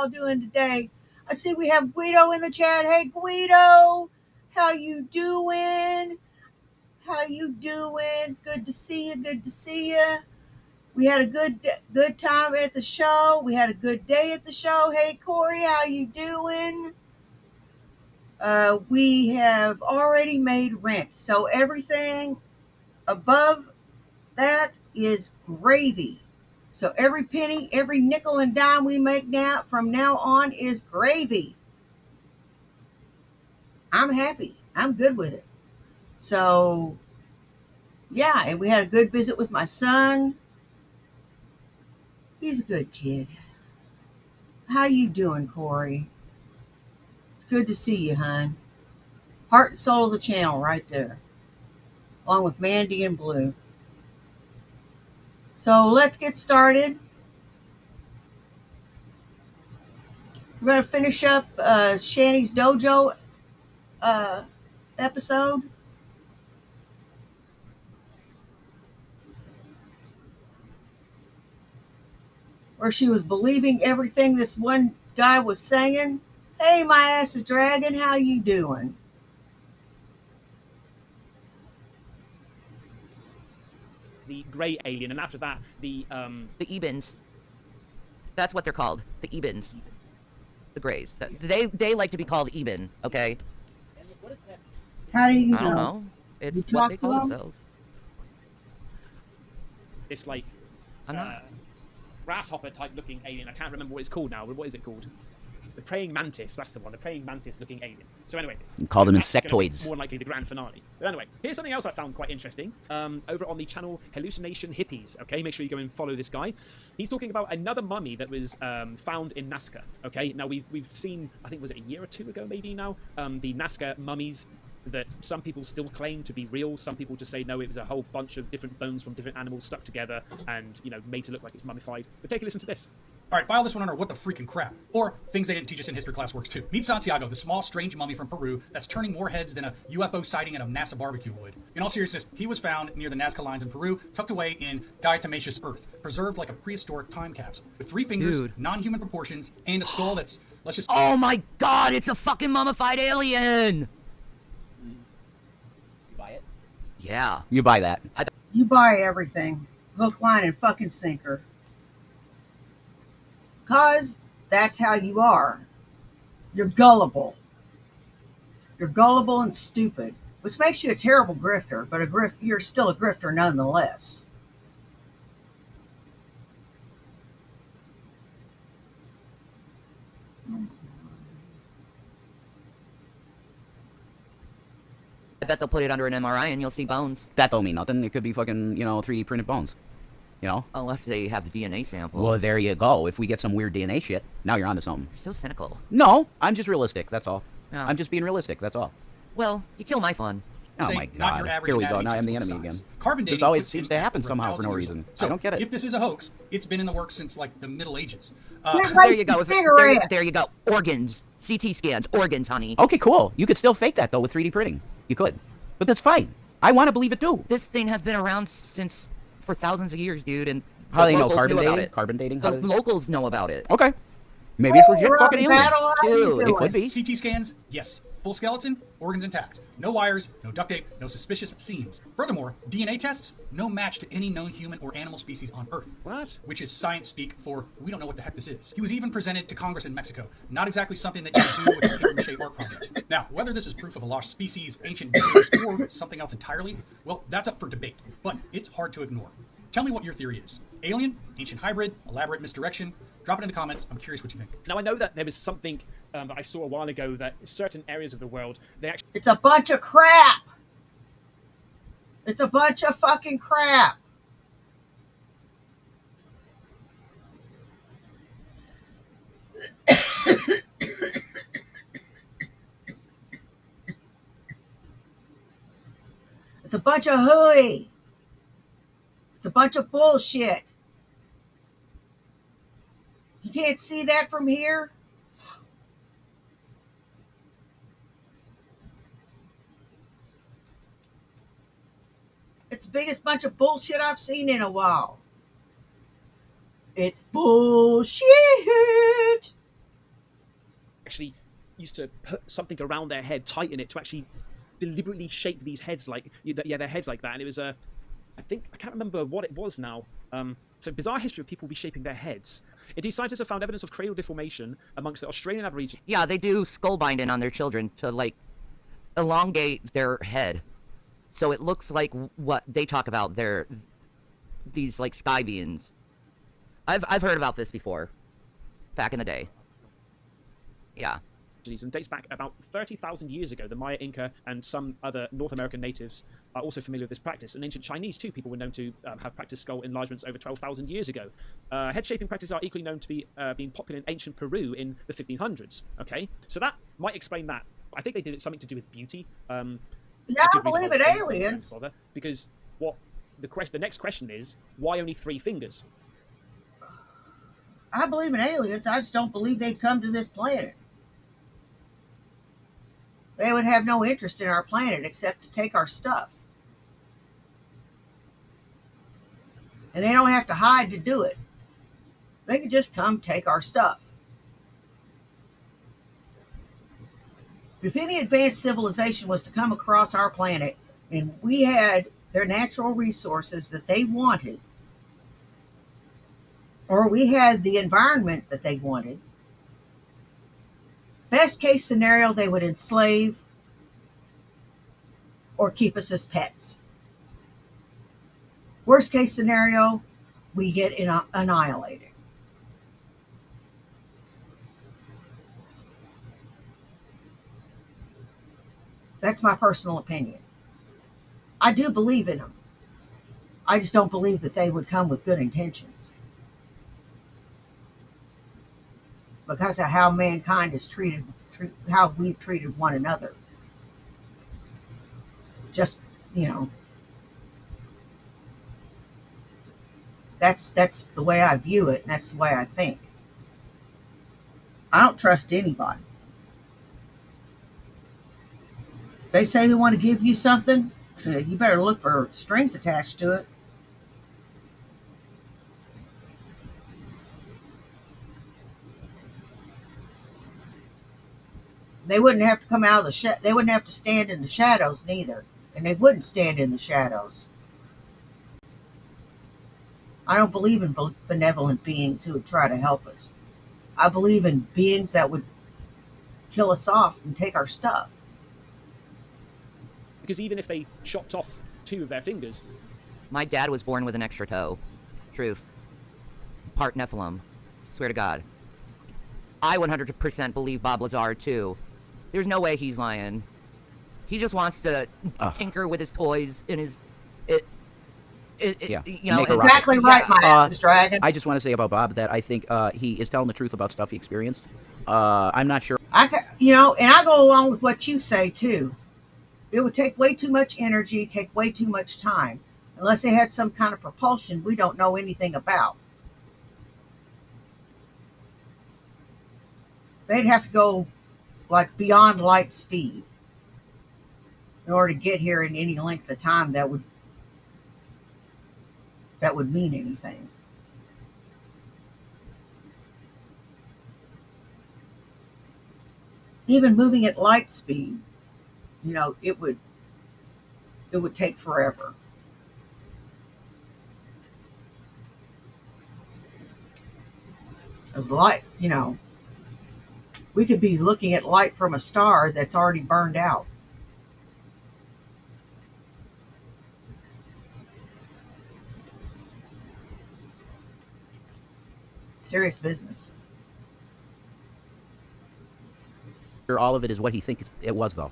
y'all doing today? I see we have Guido in the chat. Hey, Guido, how you doing? How you doing? It's good to see you. Good to see you. We had a good time at the show. We had a good day at the show. Hey, Corey, how you doing? We have already made rent, so everything above that is gravy. So every penny, every nickel and dime we make now from now on is gravy. I'm happy. I'm good with it. So yeah, and we had a good visit with my son. He's a good kid. How you doing, Corey? It's good to see you, hon. Heart and soul of the channel right there, along with Mandy and Blue. So let's get started. We're going to finish up Shanny's Dojo episode. Where she was believing everything this one guy was saying. Hey, my ass is dragging. How you doing? The grey alien, and after that, the Ebens. That's what they're called. The Ebens. The Greys. They like to be called Eben, okay? How do you know? I don't know. It's what they call themselves. It's like grasshopper type looking alien. I can't remember what it's called now. What is it called? The praying mantis. That's the one. The praying mantis looking alien. So anyway, you call them insectoids. More likely the grand finale. But anyway, here's something else I found quite interesting. Over on the channel Hallucination Hippies. Okay, make sure you go and follow this guy. He's talking about another mummy that was found in Nazca. Okay, now we've seen, I think was it a year or two ago maybe now, the Nazca mummies that some people still claim to be real. Some people just say no, it was a whole bunch of different bones from different animals stuck together and, you know, made to look like it's mummified. But take a listen to this. All right, file this one under what the freaking crap, or things they didn't teach us in history class works too. Meet Santiago, the small, strange mummy from Peru that's turning more heads than a UFO sighting at a NASA barbecue would. In all seriousness, he was found near the Nazca lines in Peru, tucked away in diatomaceous earth, preserved like a prehistoric time capsule, with 3 fingers, non-human proportions, and a skull that's, let's just... Oh my god, it's a fucking mummified alien! You buy it? Yeah. You buy that. You buy everything. Hook, line, and fucking sinker. Because that's how you are. You're gullible. You're gullible and stupid, which makes you a terrible grifter, but you're still a grifter nonetheless. I bet they'll put it under an MRI and you'll see bones. That don't mean nothing. It could be fucking, 3D printed bones. You know? Unless they have the DNA sample. Well, there you go. If we get some weird DNA shit, now you're onto something. You're so cynical. No, I'm just realistic, that's all. Yeah. I'm just being realistic, that's all. Well, you kill my fun. Oh my god, here we go, now I'm the enemy again. Carbon dating this always seems to happen somehow for no reason. So, I don't get it. If this is a hoax, it's been in the works since, like, the Middle Ages. There you go. There you go. Organs. CT scans. Organs, honey. Okay, cool. You could still fake that, though, with 3D printing. You could. But that's fine. I want to believe it, too. This thing has been around for thousands of years, dude, and how do they know carbon dating? It. Carbon dating? The locals know about it. Okay. Maybe it's legit fucking alien. Dude, it could be. CT scans, yes. Full skeleton, organs intact. No wires, no duct tape, no suspicious seams. Furthermore, DNA tests, no match to any known human or animal species on Earth. What? Which is science speak for, we don't know what the heck this is. He was even presented to Congress in Mexico. Not exactly something that you do with a paper mache art project. Now, whether this is proof of a lost species, ancient beings, or something else entirely, well, that's up for debate. But it's hard to ignore. Tell me what your theory is. Alien, ancient hybrid, elaborate misdirection? Drop it in the comments. I'm curious what you think. Now, I know that there was something that I saw a while ago that certain areas of the world, they actually... It's a bunch of crap. It's a bunch of fucking crap. It's a bunch of hooey. It's a bunch of bullshit. You can't see that from here? It's the biggest bunch of bullshit I've seen in a while. It's bullshit. used to put something around their head, tighten it to actually deliberately shape these heads like their heads like that. And it was I think I can't remember what it was now. So bizarre history of people reshaping their heads. Indeed, scientists have found evidence of cranial deformation amongst the Australian Aborigines. Yeah, they do skull binding on their children to like elongate their head, so it looks like what they talk about. These like sky beings. I've heard about this before, back in the day. Yeah. And dates back about 30,000 years ago. The Maya, Inca, and some other North American natives are also familiar with this practice. And ancient Chinese, too, people were known to have practiced skull enlargements over 12,000 years ago. Head shaping practices are equally known to be being popular in ancient Peru in the 1500s. Okay, so that might explain that. I think they did it something to do with beauty. Yeah, I believe in aliens. Because what the next question is, why only 3 fingers? I believe in aliens. I just don't believe they'd come to this planet. They would have no interest in our planet except to take our stuff. And they don't have to hide to do it. They could just come take our stuff. If any advanced civilization was to come across our planet and we had their natural resources that they wanted, or we had the environment that they wanted, best case scenario, they would enslave or keep us as pets. Worst case scenario, we get annihilated. That's my personal opinion. I do believe in them. I just don't believe that they would come with good intentions, because of how mankind is treated, how we've treated one another. Just, that's the way I view it, and that's the way I think. I don't trust anybody. They say they want to give you something, you better look for strings attached to it. They wouldn't have to come out of the they wouldn't have to stand in the shadows neither, and they wouldn't stand in the shadows. I don't believe in benevolent beings who would try to help us. I believe in beings that would kill us off and take our stuff. Because even if they chopped off 2 of their fingers... My dad was born with an extra toe. Truth. Part Nephilim. Swear to God. I 100% believe Bob Lazar, too. There's no way he's lying. He just wants to tinker with his toys in his... Exactly right, my dragon. I just want to say about Bob that I think he is telling the truth about stuff he experienced. I'm not sure. And I go along with what you say, too. It would take way too much energy, take way too much time, unless they had some kind of propulsion we don't know anything about. They'd have to go like beyond light speed in order to get here in any length of time that would mean anything. Even moving at light speed, it would take forever. As light, we could be looking at light from a star that's already burned out. Serious business. All of it is what he thinks it was, though.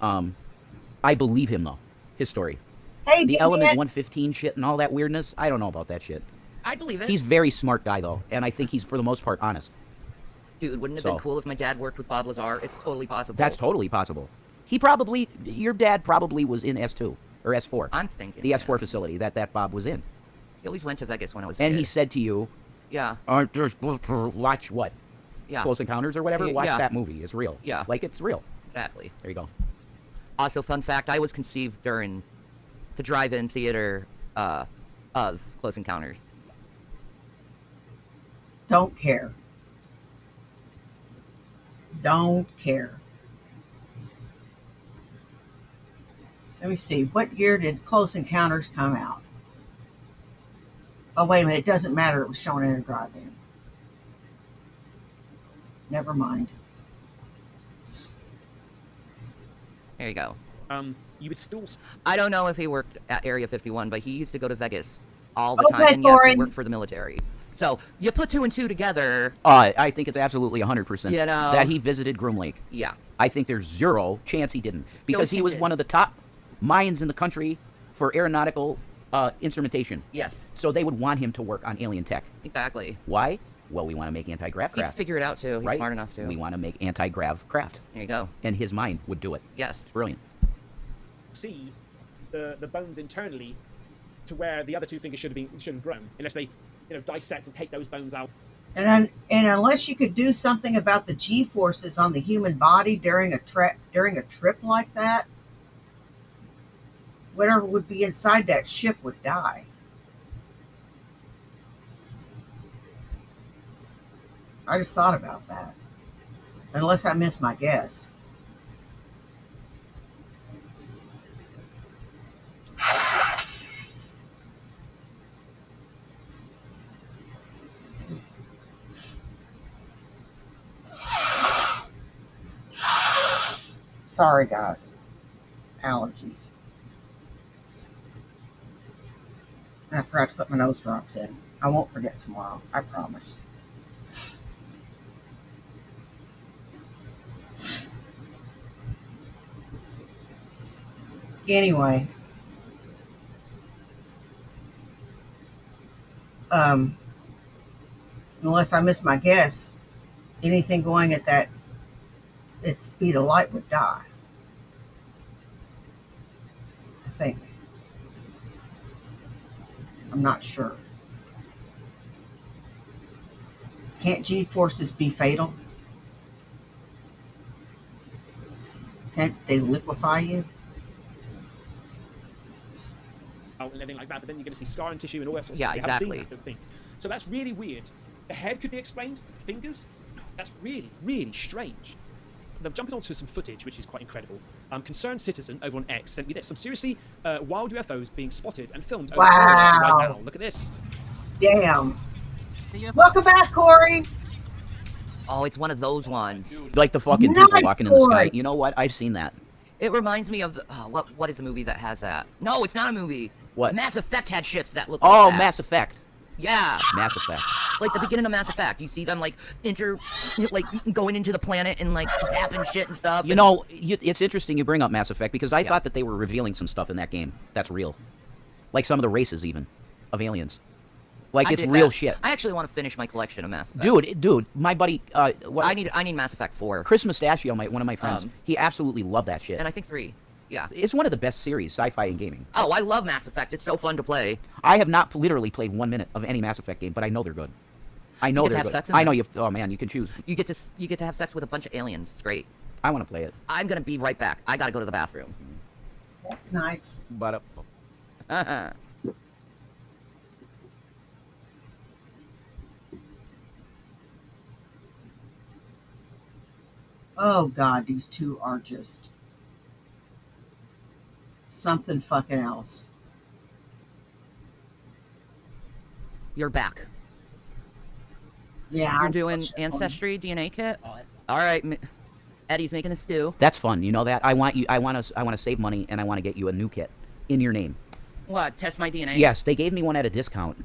I believe him, though. His story. Hey, the Element 115 shit and all that weirdness, I don't know about that shit. I believe it. He's a very smart guy, though, and I think he's, for the most part, honest. Dude, wouldn't it have been cool if my dad worked with Bob Lazar? It's totally possible. That's totally possible. Your dad probably was in S2, or S4. I'm thinking. The S4 facility that Bob was in. He always went to Vegas when I was a And kid. he said to you, yeah. Aren't there supposed to watch what? Yeah. Close Encounters or whatever? Watch that movie. It's real. Yeah. Like, it's real. Exactly. There you go. Also, fun fact, I was conceived during the drive-in theater of Close Encounters. Don't care. Don't care. Let me see. What year did Close Encounters come out? Oh, wait a minute. It doesn't matter. It was shown in a drive-in. Never mind. There you go. You would still. I don't know if he worked at Area 51, but he used to go to Vegas all the time. Okay, And yes, he Corey. worked for the military. So you put 2 and 2 together. I think it's absolutely 100% You know. that he visited Groom Lake. Yeah. I think there's zero chance he didn't, because he was did. one of the top minds in the country for aeronautical instrumentation. Yes. So they would want him to work on alien tech. Exactly. Why? Well, we want to make anti-grav He'd craft. figure it out too. He's right? smart enough to. We want to make anti-grav craft, There you go. and his mind would do it. Yes. It's brilliant. See the bones internally to where the other two fingers should have grown, unless they dissect and take those bones out. And unless you could do something about the G forces on the human body during a trip like that, whatever would be inside that ship would die. I just thought about that. Unless I missed my guess. Sorry, guys. Allergies. I forgot to put my nose drops in. I won't forget tomorrow. I promise. Anyway. Unless I miss my guess, anything going at the speed of light would die. I think. I'm not sure. Can't G forces be fatal? Can't they liquefy you? And everything like that, but then you're going to see scar and tissue and all that sort of Yeah, stuff. You haven't seen exactly. that thing. So that's really weird. The head could be explained. Fingers, that's really, really strange. They're jumping onto some footage, which is quite incredible. Concerned citizen over on X sent me this. Some seriously wild UFOs being spotted and filmed over Florida right now. Look at this. Damn. Welcome back, Corey. Oh, it's one of those ones. Like the fucking people Nice walking in the sky. boy. You know what? I've seen that. It reminds me of the, what is a movie that has that? No, it's not a movie. What? Mass Effect had ships that look Oh, like that. Mass Effect. Yeah. Mass Effect. Like the beginning of Mass Effect. You see them like going into the planet and like zapping shit and stuff. You know, it's interesting you bring up Mass Effect, because I thought that they were revealing some stuff in that game that's real. Like some of the races, even, of aliens. Like, it's real shit. I actually want to finish my collection of Mass Effect. Dude, my buddy, I need Mass Effect 4. Chris Mustachio, one of my friends, he absolutely loved that shit. And I think 3. Yeah. It's one of the best series, sci-fi and gaming. Oh, I love Mass Effect. It's so fun to play. I have not literally played 1 minute of any Mass Effect game, but I know they're good. I know You get to they're have good. sex in I know them. you. Oh man, you can choose. You get to have sex with a bunch of aliens. It's great. I want to play it. I'm gonna be right back. I gotta go to the bathroom. That's nice. But Oh God, these two are just something fucking else. You're back. Yeah, You're doing unfortunately. ancestry DNA kit. Oh, that's All right, Eddie's making a stew. that's fun. You know that. I want to save money, and I want to get you a new kit in your name. What? Test my DNA? Yes, they gave me one at a discount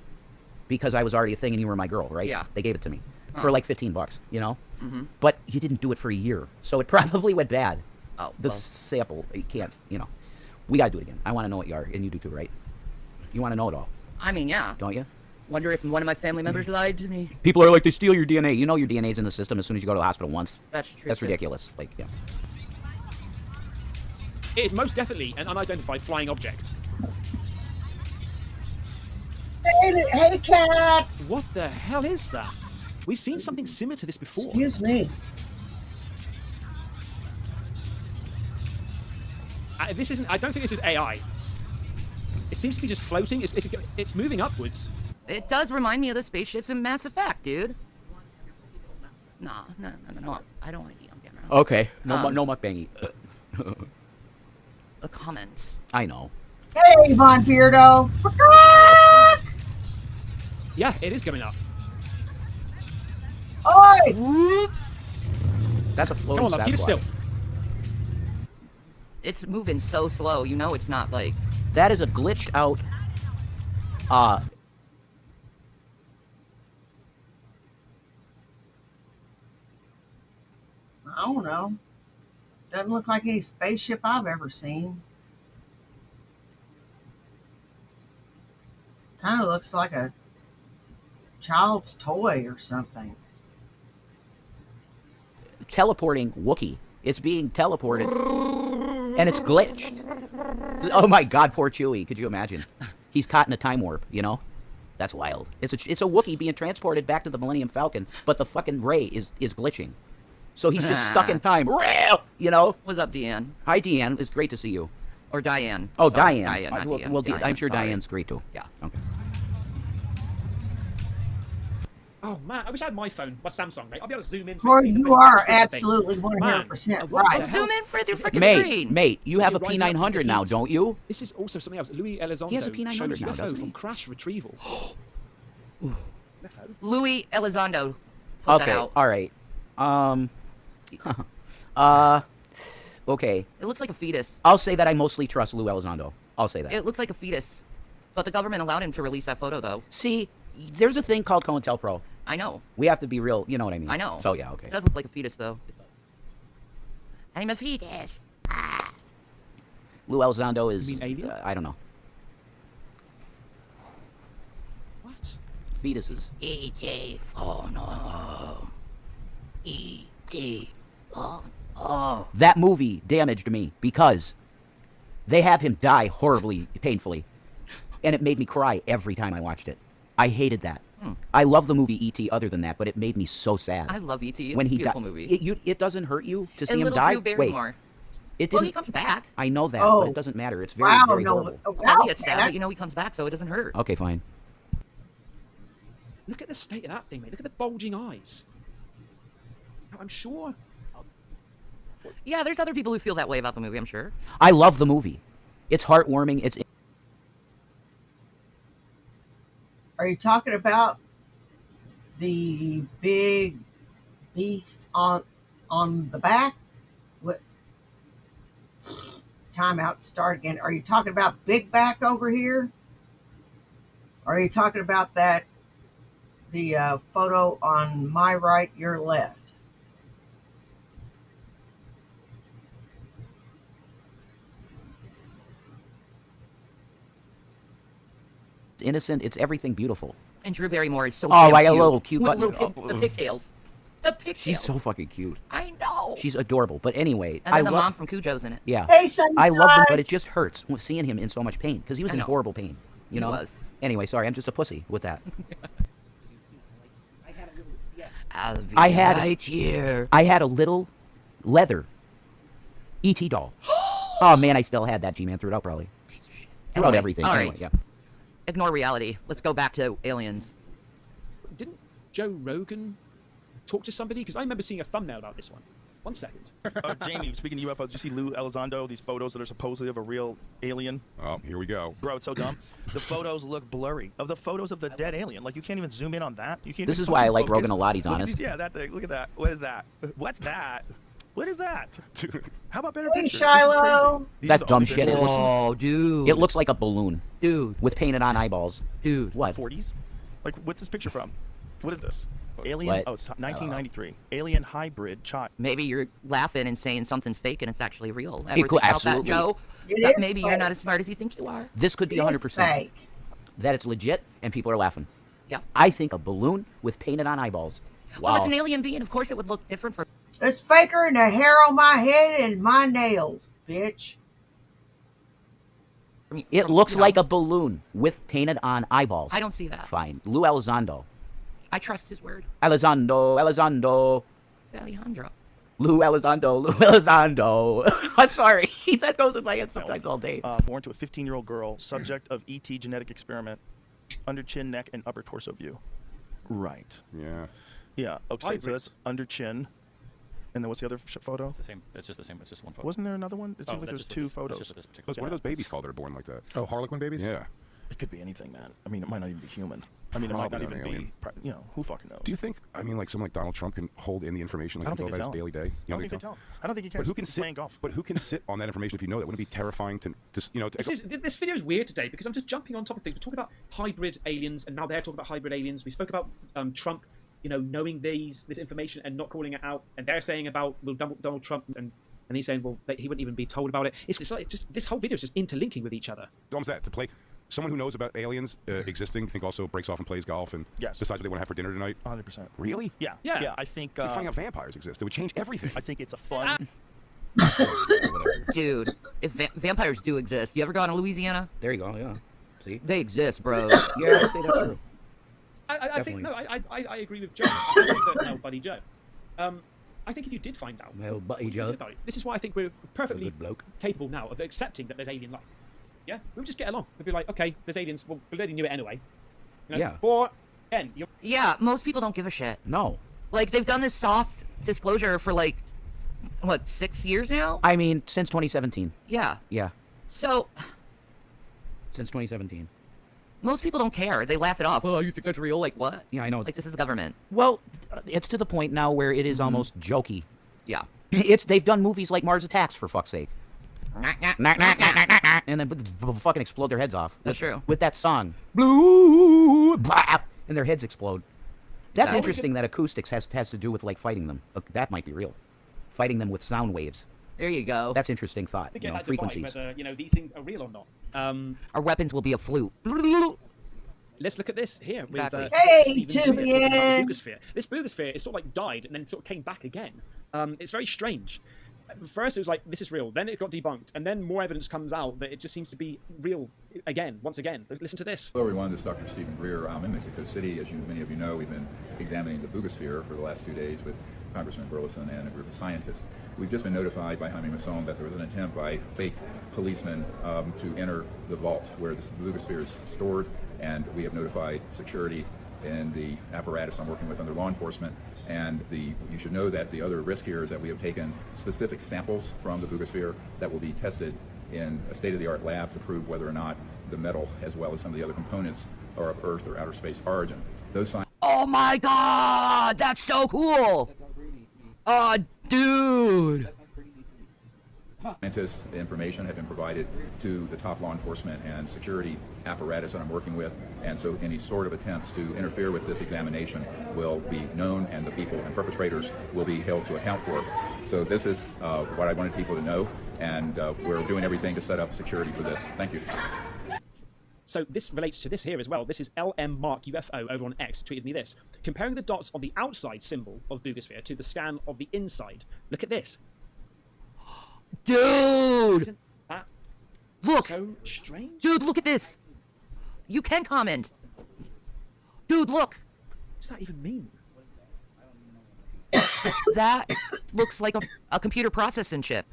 because I was already a thing and you were my girl, right? Yeah. They gave it to me Oh. for like $15, you know. Mm-hmm. But you didn't do it for a year, so it probably went bad. Oh, The well. sample, you can't, you know. We gotta do it again. I want to know what you are, and you do too, right? You want to know it all, I mean, yeah. don't you? Wonder if one of my family members lied to me. People are like, they steal your DNA. You know your DNA's in the system as soon as you go to the hospital once. That's true. That's too. ridiculous. Like, yeah. It is most definitely an unidentified flying object. Hey, cats! What the hell is that? We've seen something similar to this before. Excuse me. This isn't. I don't think this is AI. It seems to be just floating. It's moving upwards. It does remind me of the spaceships in Mass Effect, dude. No. I don't want to eat them. Okay. No mukbangy. The comments. I know. Hey, Von Beardo. Yeah, it is going up. Oi! That's a Come floating on, love, keep it Sasquatch. still. It's moving so slow. You know it's not like... That is a glitched out. I don't know. Doesn't look like any spaceship I've ever seen. Kind of looks like a child's toy or something. Teleporting Wookiee. It's being teleported. And it's glitched. Oh my god, poor Chewie. Could you imagine? He's caught in a time warp, you know? That's wild. It's a Wookiee being transported back to the Millennium Falcon, but the fucking ray is glitching. So he's just stuck in time. You know? What's up, Deanne? Hi, Deanne. It's great to see you. Or Diane. Oh, Sorry, Diane. Diane, not Well, Deanne. well, Diane. I'm sure Sorry. Diane's great too. Yeah. Okay. Oh man, I wish I had my phone, my Samsung, mate. I'll be able to zoom in. Corey, you are absolutely absolutely 100% right. Zoom in for your freaking Mate, screen. mate, you have a Is it rising up with P900 the now, heat? don't you? This is also something else. Louis Elizondo He has a P900 shows now, UFO doesn't from he? crash retrieval. UFO? Louis Elizondo. Put Okay, that out. all right. Okay. It looks like a fetus. I'll say that I mostly trust Lou Elizondo. I'll say that. It looks like a fetus. But the government allowed him to release that photo, though. See, there's a thing called COINTELPRO. I know. We have to be real. You know what I mean? I know. So yeah, okay. It does look like a fetus, though. I'm a fetus. Lou Elizondo is. You mean alien? I don't know. What? Fetuses. E.T. Oh, no. E.T. Oh. That movie damaged me because they have him die horribly, painfully, and it made me cry every time I watched it. I hated that. I love the movie E.T. other than that, but it made me so sad. I love E.T. It's when a he beautiful died. movie. It doesn't hurt you to see And him little die. Drew Wait, Barrymore. it Well, didn't. he comes back. I know that, Oh. but it doesn't matter. It's very, Wow, very no. horrible. Oh, Well, wow, it's sad, but you know he that's- comes back, so it doesn't hurt. Okay, fine. Look at the state of that thing, mate. Look at the bulging eyes. I'm sure. Yeah, there's other people who feel that way about the movie, I'm sure. I love the movie. It's heartwarming. It's Are you talking about the big beast on the back? What? Timeout. Start again. Are you talking about Big Back over here? Or are you talking about the photo on my right, your left? innocent. It's everything beautiful. And Drew Barrymore is so Oh, damn like a cute. little cute With button. little the pigtails. The pigtails. She's so fucking cute. I know. She's adorable. But anyway, And then the love, mom from Cujo's in it. Yeah. Hey, Sunshine. I love him, but it just hurts seeing him in so much pain because he was I in know. horrible pain. You He know. was. Anyway, sorry, I'm just a pussy with that. I'll be I had- right here. I had a little leather ET doll. Oh man, I still had that. G-Man threw it out probably. Threw out Anyway, everything. all Anyway, right. yeah. Ignore reality. Let's go back to aliens. Didn't Joe Rogan talk to somebody? Because I remember seeing a thumbnail about this one. 1 second. Jamie, speaking of UFOs, did you see Lou Elizondo, these photos that are supposedly of a real alien? Oh, here we go. Bro, it's so dumb. The photos look blurry. Of the photos of the dead alien. Like, you can't even zoom in on that. You can't This even is why I fucking like focus. Rogan a lot. He's Look at honest. these- yeah, that thing. Look at that. What is that? What's that? What is that? How about better Hey, pictures? Shiloh. That's dumb shit. It looks, Oh, dude. it looks like a balloon Dude. with painted on eyeballs. Dude. What? 40s? Like, what's this picture from? What is this? Alien? What? Oh, it's 1993. Alien hybrid child. Maybe you're laughing and saying something's fake and it's actually real. Ever It could- think about absolutely. that, Joe? It That is maybe you're fake. not as smart as you think you are. This could be It is 100%. fake. That it's legit and people are laughing. Yeah. I think a balloon with painted on eyeballs. Well, Wow. it's an alien being. Of course, it would look different for. It's faker than the hair on my head and my nails, bitch. It looks like a balloon with painted on eyeballs. I don't see that. Fine. Lou Elizondo. I trust his word. Elizondo. It's Alejandro. Lou Elizondo. I'm sorry. That goes in my head sometimes all day. Born to a 15-year-old girl, subject of ET genetic experiment, under chin, neck, and upper torso view. Right. Yeah. Yeah. Okay. So Hybrids. that's under chin, And then what's the other photo? It's the same. It's just the same. It's just one photo. Wasn't there another one? It seems like that's there's just two this- that's photos. just with this particular. What's one of those babies called that are born like that? Oh, Harlequin babies? Yeah. It could be anything, man. I mean, it might not even be human. I mean, it might not Probably even not be. alien. You know, who fucking knows? Do you think, I mean, like someone like Donald Trump can hold in the information I like don't he think about they his tell daily day? I don't think they tell. I don't think he cares. But who can He's sit? playing golf. But who can sit on that information if you know that? Wouldn't it be terrifying to you know? This video is weird today because I'm just jumping on top of things. We're talking about hybrid aliens, and now they're talking about hybrid aliens. We spoke about Trump, you know, knowing this information and not calling it out, and they're saying about Donald Trump, and he's saying, well, he wouldn't even be told about it. It's like just this whole video is just interlinking with each other. Dom's that to play. Someone who knows about aliens existing, think also breaks off and plays golf and Yes. decides what they want to have for dinner tonight. 100%. Really? Yeah. Yeah. I think. It's like finding out vampires exist. It would change everything. I think it's a fun. Dude, if vampires do exist, you ever gone to Louisiana? There you go. Yeah. See? They exist, bro. Yeah, I'd say that's true. I think no, Definitely. I agree with Joe. I think that, no, buddy Joe. I think if you did find out, Well, buddy Joe. about it, this is why I think we're perfectly Good bloke. capable now of accepting that there's alien life. Yeah, we'll just get along. We'll be like, okay, there's aliens. Well, we already knew it anyway. You know, Yeah. 4, 10. Yeah, most people don't give a shit. No. Like, they've done this soft disclosure for, like, what, 6 years now? I mean, since 2017. Yeah. Yeah. So, Since 2017. most people don't care. They laugh it off. Oh, you think that's real? Like, what? Yeah, I know. Like, this is government. Well, it's to the point now where it is almost jokey. Yeah. They've done movies like Mars Attacks, for fuck's sake. And then fucking explode their heads off. That's true. With that song. Blue, blah, and their heads explode. That's That- interesting that acoustics has to do with, like, fighting them. That might be real. Fighting them with sound waves. There you go. That's interesting thought. You Again, know, that's a debate frequencies. whether these things are real or not. Our weapons will be a flute. Let's look at this here. With, Exactly. Hey, Stephen Greer talking about Tubian. the Boogosphere. This Boogosphere is sort of like died and then sort of came back again. It's very strange. First, it was like, this is real. Then it got debunked. And then more evidence comes out that it just seems to be real again, once again. Listen to this. Hello everyone, this is Dr. Stephen Greer. I'm in Mexico City. As many of you know, we've been examining the Boogosphere for the last 2 days with Congressman Burleson and a group of scientists. We've just been notified by Jaime Mason that there was an attempt by fake policemen to enter the vault where the Boogosphere is stored, and we have notified security and the apparatus I'm working with under law enforcement. And you should know that the other risk here is that we have taken specific samples from the Boogosphere that will be tested in a state-of-the-art lab to prove whether or not the metal, as well as some of the other components, are of Earth or outer space origin. Those Oh my god! That's so cool! Oh, dude! scientists' information have been provided to the top law enforcement and security apparatus that I'm working with, and so any sort of attempts to interfere with this examination will be known, and the people and perpetrators will be held to account for it. So this is what I wanted people to know, and we're doing everything to set up security for this. Thank you. So this relates to this here as well. This is LM Mark UFO over on X tweeted me this. Comparing the dots on the outside symbol of Boogosphere to the scan of the inside. Look at this. Dude! Isn't that Look! so strange? Dude, look at this! You can comment! Dude, look! What does that even mean? That looks like a computer processing chip.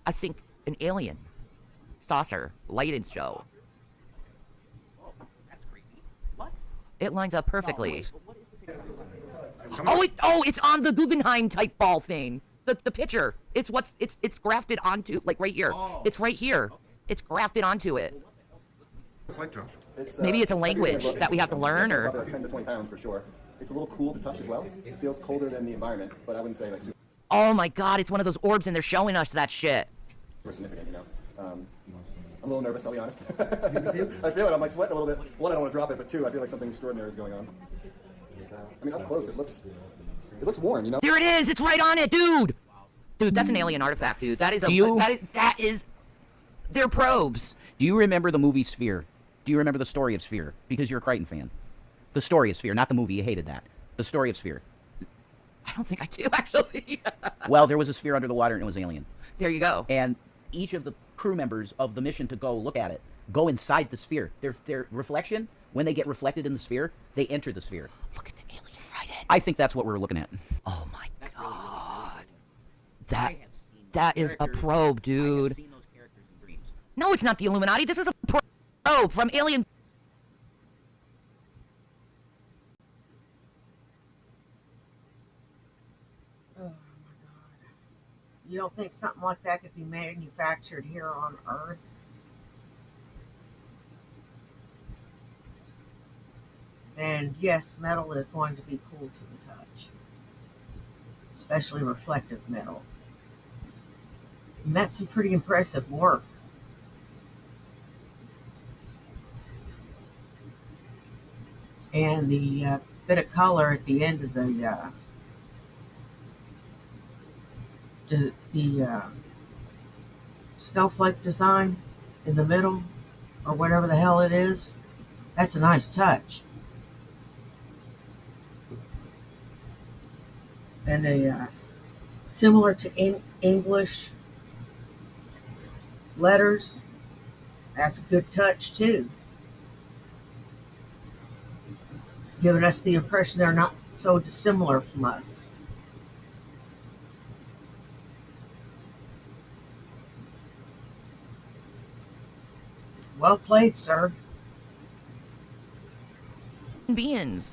I think an alien. Saucer. Lighting show. It lines up perfectly. Oh, it's on the Guggenheim type ball thing. The picture. It's grafted onto, like, right here. It's right here. It's grafted onto it. It's like Josh. Maybe it's a language that we have to learn, or... About 10 to 20 pounds for sure. It's a little cool to touch as well. It feels colder than the environment, but I wouldn't say like super Oh my god, it's one of those orbs and they're showing us that shit. significant, you know. I'm a little nervous, I'll be honest. I feel it, I'm like sweating a little bit. One, I don't want to drop it, but two, I feel like something extraordinary is going on. I mean, up close, it looks warm, you know. There it is, it's right on it, dude! Dude, that's an alien artifact, dude. That is they're probes. Do you remember the movie Sphere? Do you remember the story of Sphere? Because you're a Crichton fan. The story of Sphere, not the movie. You hated that. The story of Sphere. I don't think I do, actually. Well, there was a sphere under the water and it was alien. There you go. And each of the crew members of the mission to go look at it go inside the sphere. Their reflection, when they get reflected in the sphere, they enter the sphere. Look at the alien right in. I think that's what we're looking at. Oh my god. That is a probe, dude. No, it's not the Illuminati. This is a probe from Alien. You don't think something like that could be manufactured here on Earth? And yes, metal is going to be cool to the touch, especially reflective metal. And that's some pretty impressive work. And the bit of color at the end of the snowflake design in the middle, or whatever the hell it is, that's a nice touch. And similar to English letters, that's a good touch too. Giving us the impression they're not so dissimilar from us. Well played, sir. Beings.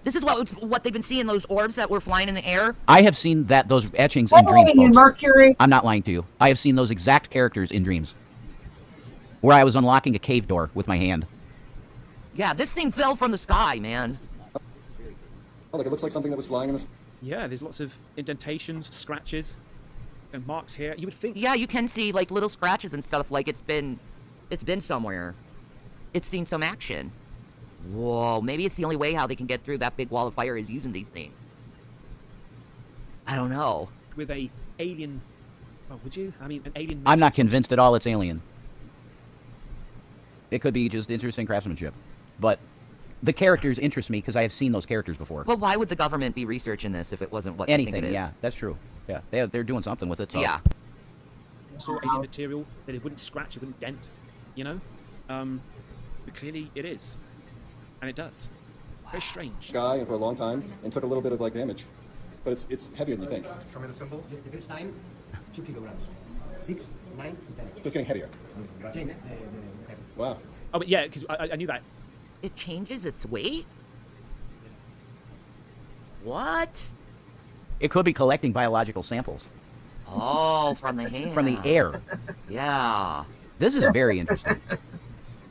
This is what they've been seeing, those orbs that were flying in the air. I have seen those etchings in dreams, Hey, folks. Mercury. I'm not lying to you. I have seen those exact characters in dreams. Where I was unlocking a cave door with my hand. Yeah, this thing fell from the sky, man. Oh, look, it looks like something that was flying in the... Yeah, there's lots of indentations, scratches, and marks here. You would think... Yeah, you can see, like, little scratches and stuff, like it's been somewhere. It's seen some action. Whoa, maybe it's the only way how they can get through that big wall of fire is using these things. I don't know. With a alien... Oh, would you? I mean, an alien... I'm not convinced at all it's alien. It could be just interesting craftsmanship. But the characters interest me because I have seen those characters before. Well, why would the government be researching this if it wasn't what Anything, they think it is? yeah, that's true. Yeah, they're doing something with it. So. Yeah. Saw alien material that it wouldn't scratch, it wouldn't dent, you know? But clearly it is. And it does. Very strange. Sky and for a long time and took a little bit of like damage. But it's heavier than you think. Show me the symbols. If it's 9, 2 kilograms. 6, 9, 10. So it's getting heavier. Change Wow. Oh, but yeah, because I knew that. It changes its weight? What? It could be collecting biological samples. Oh, from the hand. From the air. Yeah. This is very interesting.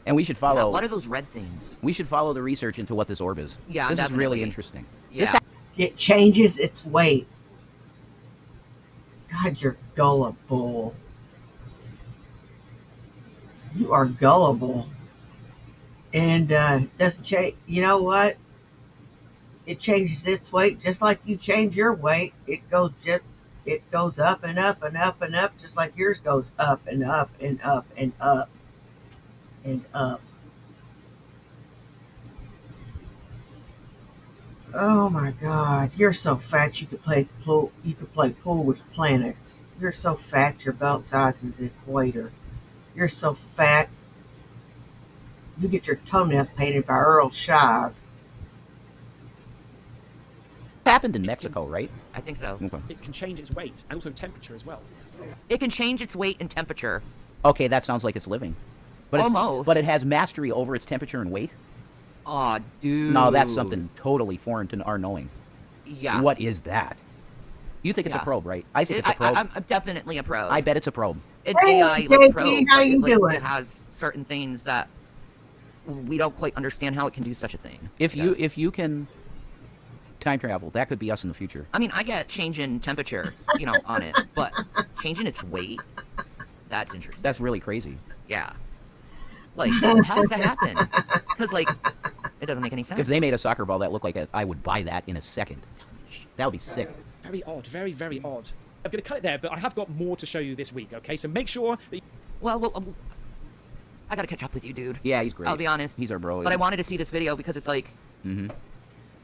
And we should follow... Yeah, what are those red things? We should follow the research into what this orb is. Yeah, This definitely. is really interesting. Yeah. It changes its weight. God, you're gullible. You are gullible. And doesn't change. You know what? It changes its weight just like you change your weight. It goes up and up and up and up, just like yours goes up and up and up and up and up. Oh my God, you're so fat you could play pool. You could play pool with planets. You're so fat your belt size is the equator. You're so fat. You get your toenails painted by Earl Shive. Happened in Mexico, right? I think so. Okay. It can change its weight and also temperature as well. It can change its weight and temperature. Okay, that sounds like it's living. But Almost. But it has mastery over its temperature and weight? Aw, dude. No, that's something totally foreign to our knowing. Yeah. What is that? You think it's a probe, right? I think it's a probe. I'm definitely a probe. I bet it's a probe. It's Hey, AI JP, like probe. how you like, doing? It has certain things that we don't quite understand how it can do such a thing. If you can time travel, that could be us in the future. I mean, I get change in temperature, on it, but changing its weight, that's interesting. That's really crazy. Yeah. Like, how does that happen? Because, like, it doesn't make any sense. If they made a soccer ball that looked like it, I would buy that in a second. That would be sick. Very odd, very, very odd. I'm going to cut it there, but I have got more to show you this week, okay? So make sure that... Well, I gotta catch up with you, dude. Yeah, he's great. I'll be honest. He's our bro. But I wanted to see this video because it's like... Mm-hmm.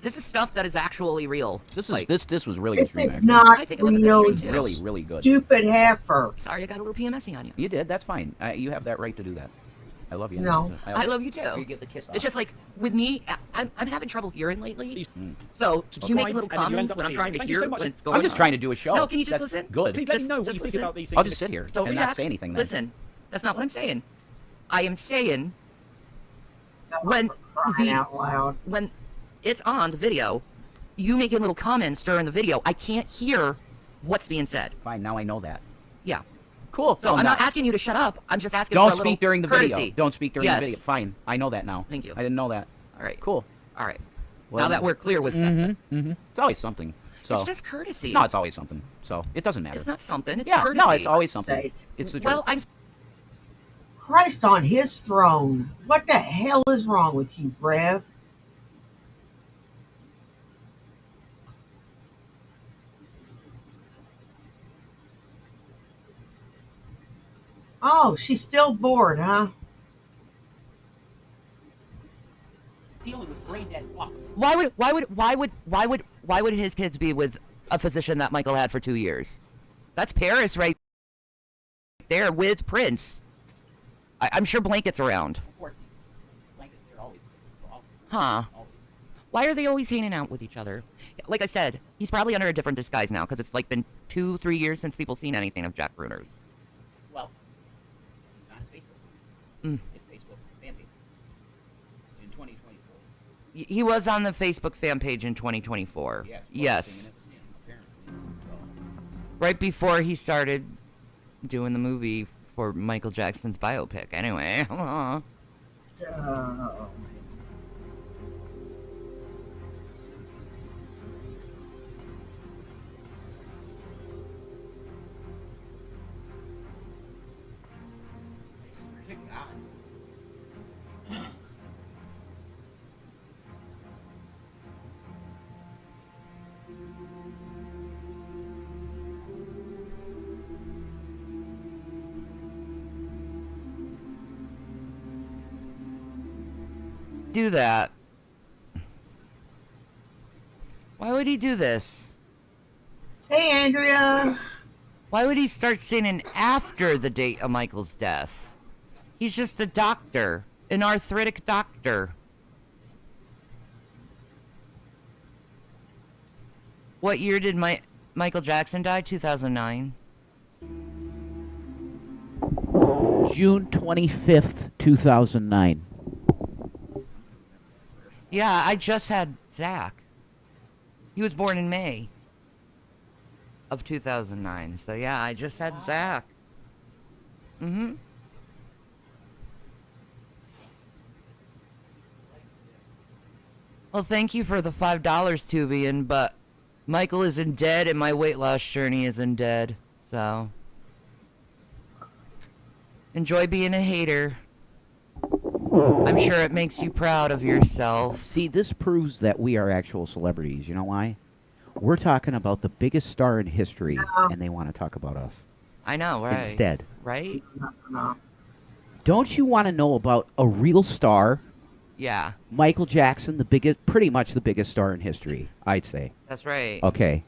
This is stuff that is actually real. This is like, this was really good stream, It's actually. not I think it was a good real. stream, too. Really, really good. Stupid heifer. Sorry, I got a little PMSy on you. You did. That's fine. You have that right to do that. I love you. No. I love you too. You get the kiss off. It's just like with me, I'm having trouble hearing lately. Mm. So Subscribe, you make little and then you end comments up when I'm seeing trying it. to Thank you hear so much. what's going I'm just on. trying to do a show. No, can you just That's listen? Good. Please let me Just- know what just you think listen. about these things. I'll just sit here Don't and react. not say anything then. Listen, that's not what I'm saying. I am saying Oh, when for crying out loud. when it's on the video, you making little comments during the video. I can't hear what's being said. Fine, now I know that. Yeah. Cool. So I'm not asking you to shut up. I'm just asking Don't for a little speak during the courtesy. video. Don't speak during the video. Fine. I know that now. Thank you. I didn't know that. All right. Cool. All right. Well, now that we're clear with that. It's always something. So It's just courtesy. No, it's always something. So it doesn't matter. It's not something. It's yeah, courtesy. no, it's always something. Say. It's the truth. Well, I'm Christ on his throne. What the hell is wrong with you, Brev? Oh, she's still bored, huh? dealing with brain dead fucks. Why would his kids be with a physician that Michael had for 2 years? That's Paris right there with Prince. I'm sure Blanket's around. Of course, Blanket's there always. Huh. Always. Why are they always hanging out with each other? Like I said, he's probably under a different disguise now because it's like been 2-3 years since people seen anything of Jack Bruner. Well, he's on his Facebook. Mm. His Facebook fan page. In 2024. He was on the Facebook fan page in 2024. Yes. Right before he started doing the movie for Michael Jackson's biopic. Anyway. Oh. Do that. Why would he do this? Hey, Andrea. Why would he start sinning after the date of Michael's death? He's just a doctor, an arthritic doctor. What year did Michael Jackson die? 2009. June 25th, 2009. Yeah, I just had Zach. He was born in May of 2009. So yeah, I just had Zach. Mm-hmm. Well, thank you for the $5, Tubian, but Michael isn't dead and my weight loss journey isn't dead. So enjoy being a hater. I'm sure it makes you proud of yourself. See, this proves that we are actual celebrities. You know why? We're talking about the biggest star in history, and they want to talk about us. I know, right? Instead. Right? Don't you want to know about a real star? Yeah. Michael Jackson, pretty much the biggest star in history, I'd say. That's right. Okay.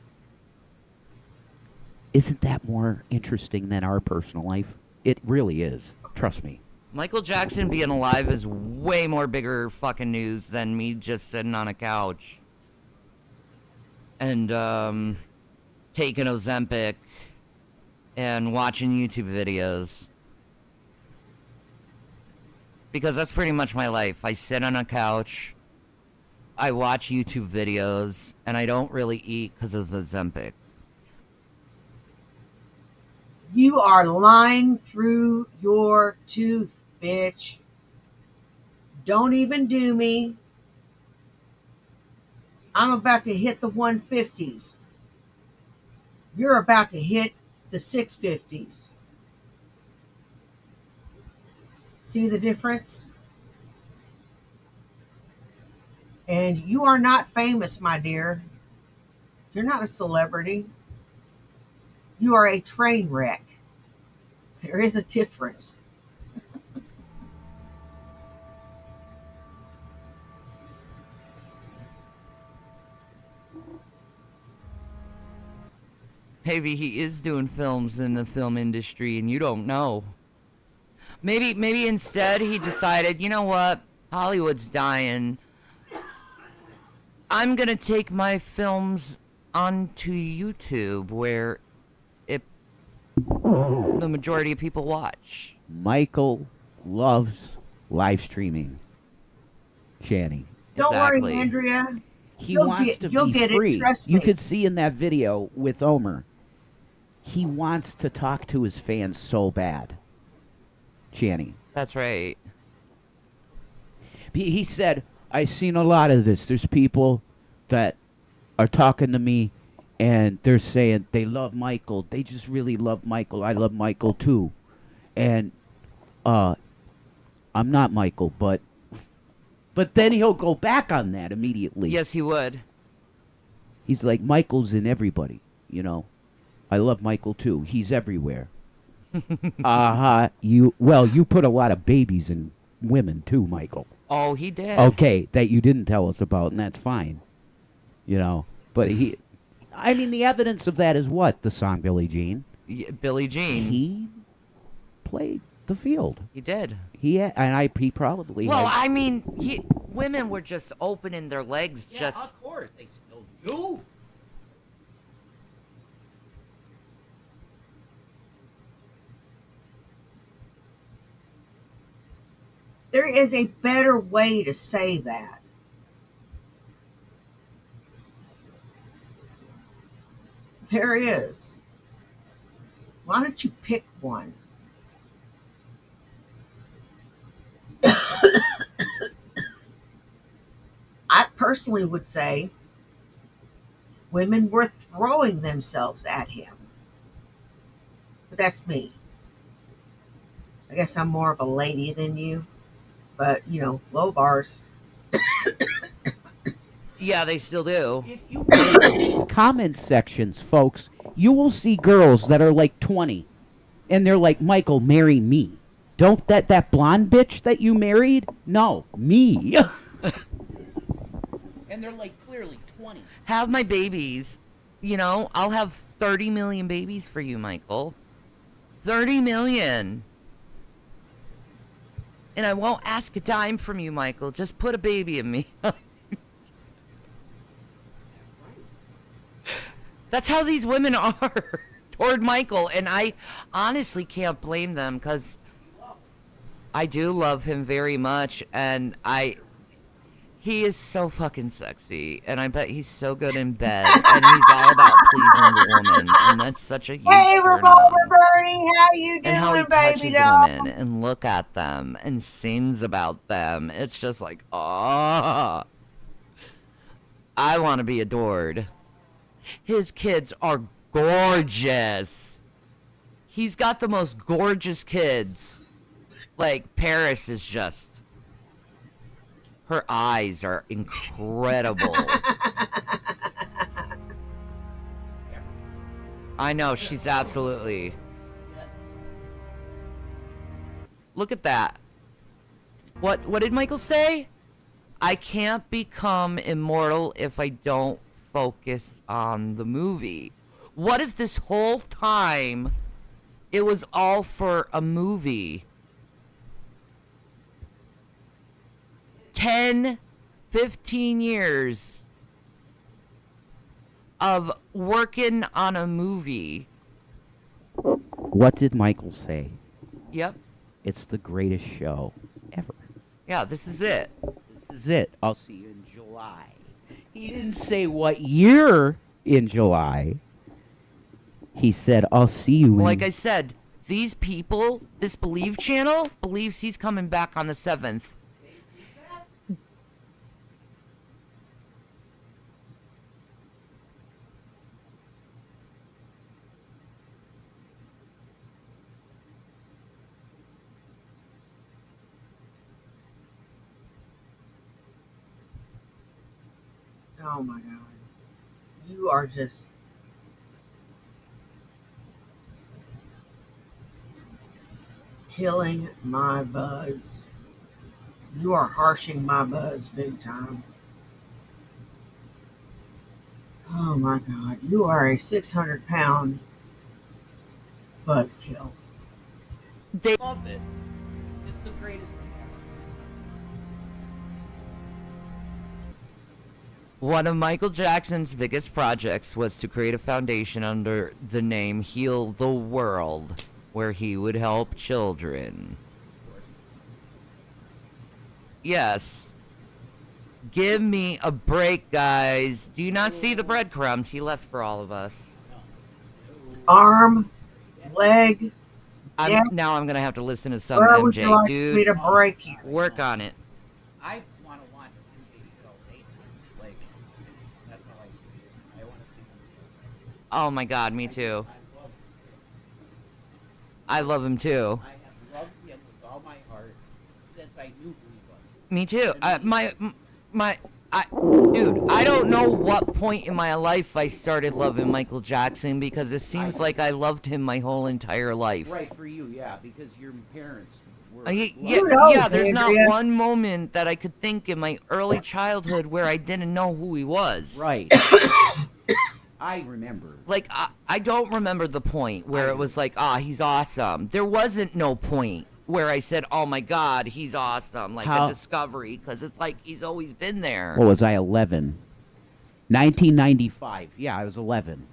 Isn't that more interesting than our personal life? It really is. Trust me. Michael Jackson being alive is way more bigger fucking news than me just sitting on a couch and taking Ozempic and watching YouTube videos. Because that's pretty much my life. I sit on a couch, I watch YouTube videos, and I don't really eat because of Ozempic. You are lying through your tooth, bitch. Don't even do me. I'm about to hit the 150s. You're about to hit the 650s. See the difference? And you are not famous, my dear. You're not a celebrity. You are a train wreck. There is a difference. Maybe he is doing films in the film industry and you don't know. Maybe instead he decided, you know what? Hollywood's dying. I'm gonna take my films onto YouTube where the majority of people watch. Michael loves live streaming. Channing. Don't worry, Andrea. He wants to be free. Trust You me. could see in that video with Omer, he wants to talk to his fans so bad. Channing. That's right. He said, I've seen a lot of this. There's people that are talking to me and they're saying they love Michael. They just really love Michael. I love Michael too. And I'm not Michael, but then he'll go back on that immediately. Yes, he would. He's like, Michael's in everybody, you know. I love Michael too. He's everywhere. You put a lot of babies in women too, Michael. Oh, he did. Okay, that you didn't tell us about, and that's fine. You know, but the evidence of that is what? The song Billie Jean. Billie Jean. He played the field. He did. He probably. Well, women were just opening their legs. Yeah, of course they still do. There is a better way to say that. There is. Why don't you pick one? I personally would say women were throwing themselves at him. But that's me. I guess I'm more of a lady than you. But, low bars. Yeah, they still do. If you go to these comment sections, folks, you will see girls that are like 20. And they're like, Michael, marry me. Don't that blonde bitch that you married? No, me. And they're like clearly 20. Have my babies. I'll have 30 million babies for you, Michael. 30 million. And I won't ask a dime from you, Michael. Just put a baby in me. That's how these women are toward Michael. And I honestly can't blame them because I do love him very much. And he is so fucking sexy. And I bet he's so good in bed. And he's all about pleasing the woman. And that's such a huge Hey, turn Revolver on. Bernie, how you doing, And how he baby touches doll? women and look at them and sings about them. It's just like, I want to be adored. His kids are gorgeous. He's got the most gorgeous kids. Like, Paris is just... Her eyes are incredible. I know, she's absolutely... Look at that. What did Michael say? I can't become immortal if I don't focus on the movie. What if this whole time it was all for a movie? 10, 15 years of working on a movie. What did Michael say? Yep. It's the greatest show ever. Yeah, this is it. This is it. I'll see you in July. He didn't say what year in July. He said, I'll see you in... Like I said, these people, this Believe channel, believes he's coming back on the 7th. Oh my God. You are just... killing my buzz. You are harshing my buzz big time. Oh my God. You are a 600-pound buzzkill. They love it. It's the greatest thing ever. One of Michael Jackson's biggest projects was to create a foundation under the name Heal the World, where he would help children. Yes. Give me a break, guys. Do you not see the breadcrumbs he left for all of us? arm, leg. Yeah. Now I'm gonna have to listen to some Where would you MJ, like dude. me to break you? Work on it. I want to watch MJ show later. Like, that's how I want to see him. Oh my God, me too. I love him too. I have loved him with all my heart since I knew who he was. Me too. Dude, I don't know what point in my life I started loving Michael Jackson because it seems like I loved him my whole entire life. Right, for you, yeah, because your parents were... Yeah, there's not one moment that I could think in my early childhood where I didn't know who he was. Right. I remember. Like, I don't remember the point where it was like, he's awesome. There wasn't no point where I said, oh my God, he's awesome, like a discovery, because it's like he's always been there. What was I, 11? 1995. Yeah, I was 11.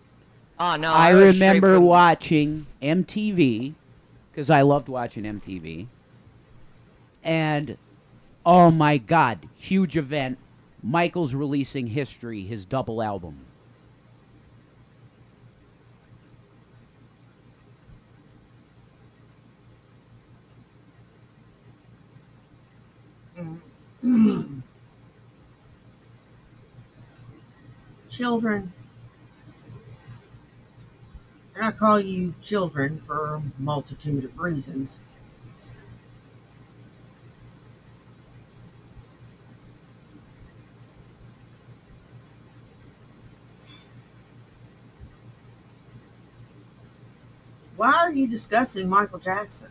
Oh, no. I remember watching MTV, because I loved watching MTV. And, oh my God, huge event. Michael's releasing History, his double album. Children. And I call you children for a multitude of reasons. Why are you discussing Michael Jackson?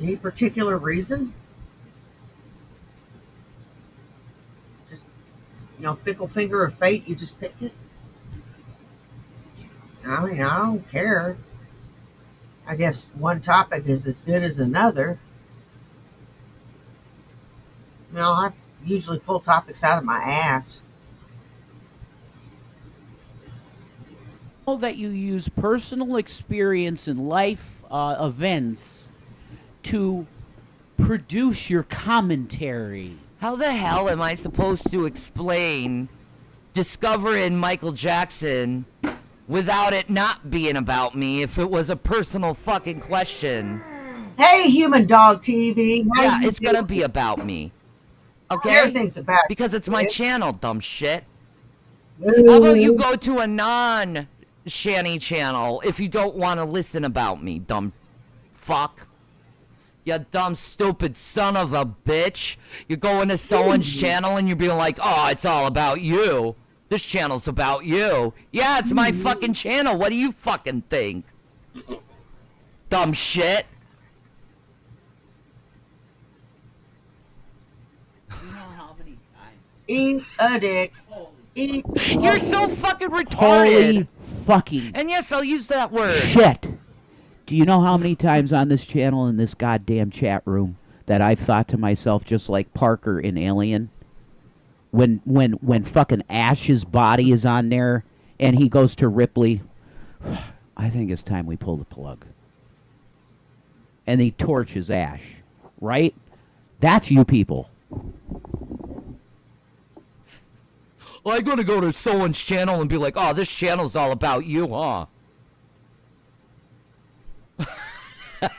Any particular reason? Just, fickle finger of fate, you just picked it? I mean, I don't care. I guess one topic is as good as another. I usually pull topics out of my ass. That you use personal experience and life events to produce your commentary. How the hell am I supposed to explain discovering Michael Jackson without it not being about me if it was a personal fucking question? Hey, Human Dog TV. Yeah, it's gonna be about me. Okay? Everything's about you. Because it's my channel, dumb shit. How about you go to a non-Shanny channel if you don't want to listen about me, dumb fuck? You dumb, stupid son of a bitch. You're going to someone's channel and you're being like, oh, it's all about you. This channel's about you. Yeah, it's my fucking channel. What do you fucking think? Dumb shit. Eat a dick. Eat. You're so fucking retarded. Holy fucking And yes, I'll use that word. shit. Do you know how many times on this channel in this goddamn chat room that I've thought to myself, just like Parker in Alien, when fucking Ash's body is on there and he goes to Ripley, I think it's time we pull the plug. And he torches Ash, right? That's you people. Well, I'm gonna go to someone's channel and be like, oh, this channel's all about you, huh?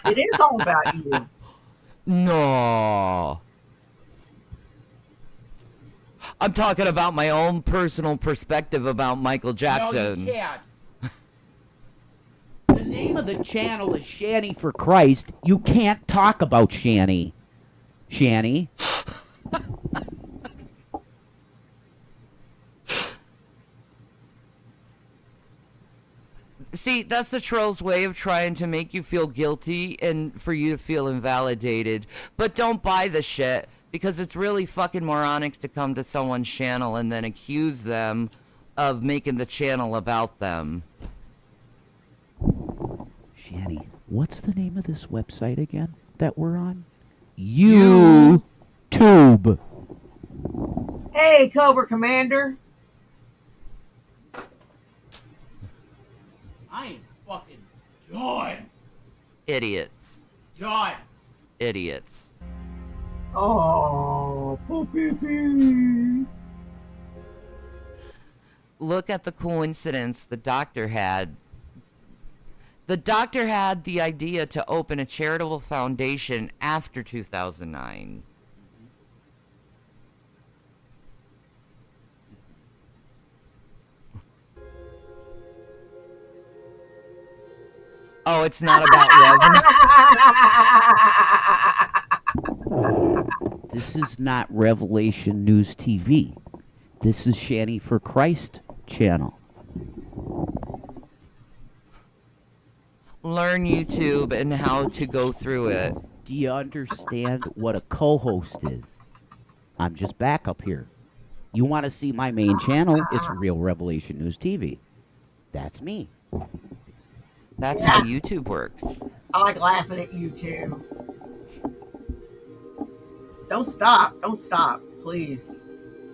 It is all about you. No. I'm talking about my own personal perspective about Michael Jackson. No, you can't. The name of the channel is Shanny for Christ. You can't talk about Shanny. Shanny. See, that's the troll's way of trying to make you feel guilty and for you to feel invalidated. But don't buy the shit, because it's really fucking moronic to come to someone's channel and then accuse them of making the channel about them. Shanny, what's the name of this website again that we're on? YouTube. Hey, Cobra Commander. I ain't fucking John. Idiots. John. Idiots. Oh, poopy pee. look at the coincidence the doctor had. The doctor had the idea to open a charitable foundation after 2009. Oh, it's not about revenue. This is not Revelation News TV. This is Shanny for Christ channel. Learn YouTube and how to go through it. Do you understand what a co-host is? I'm just back up here. You want to see my main channel? It's Real Revelation News TV. That's me. That's how YouTube works. I like laughing at you too. Don't stop. Don't stop. Please.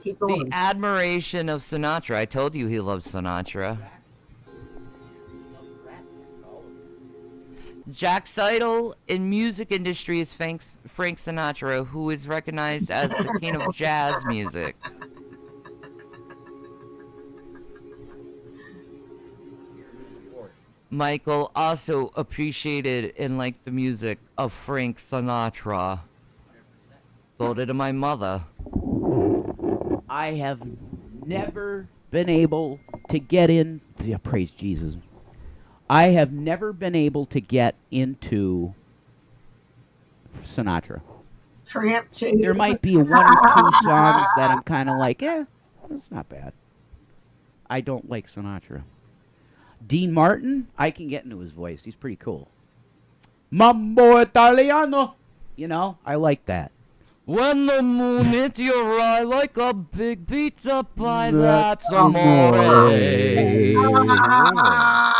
Keep going. The admiration of Sinatra. I told you he loved Sinatra. Jack Seidel in music industry is Frank Sinatra, who is recognized as the king of jazz music. Michael also appreciated and liked the music of Frank Sinatra. So did my mother. I have never been able to get in. Yeah, praise Jesus. I have never been able to get into Sinatra. Tramp too. There might be one or two songs that I'm kind of like, that's not bad. I don't like Sinatra. Dean Martin, I can get into his voice. He's pretty cool. Mambo Italiano. You know, I like that. When the moon hits your eye like a big pizza pie, that's amore.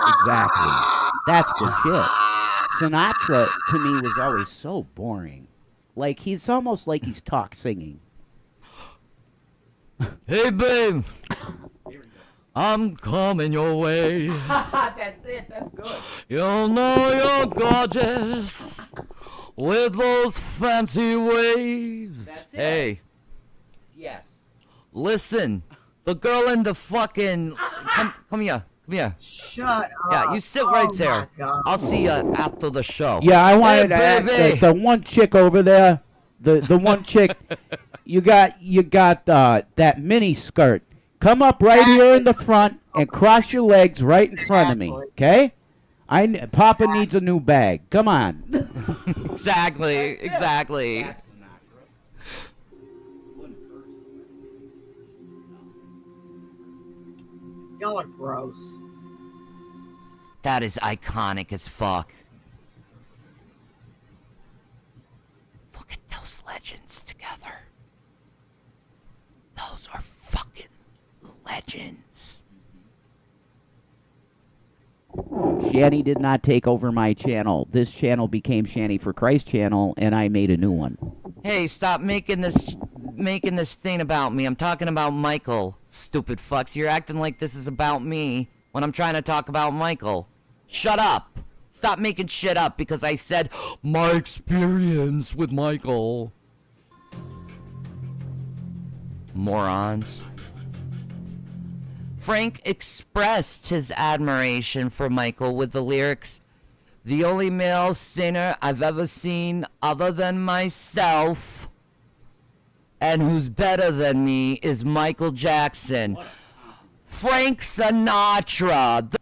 Exactly. That's the shit. Sinatra, to me, was always so boring. Like, he's almost like he's talk singing. Hey, babe. I'm coming your way. That's it. That's good. You'll know you're gorgeous with those fancy waves. That's it. Hey. Yes. Listen. The girl in the fucking... Come here. Come here. Shut up. Yeah, you sit right Oh, there. my God. I'll see you after the show. Yeah, I wanted to ask baby. the one chick over there. The one chick. You got that mini skirt. Come up right here in the front and cross your legs right in front of me, okay? Papa needs a new bag. Come on. Exactly. Y'all are gross. That is iconic as fuck. Look at those legends together. Those are fucking legends. Shanny did not take over my channel. This channel became Shanny for Christ channel, and I made a new one. Hey, stop making this thing about me. I'm talking about Michael, stupid fucks. You're acting like this is about me when I'm trying to talk about Michael. Shut up. Stop making shit up because I said my experience with Michael. Morons. Frank expressed his admiration for Michael with the lyrics, "The only male singer I've ever seen other than myself and who's better than me is Michael Jackson." Frank Sinatra.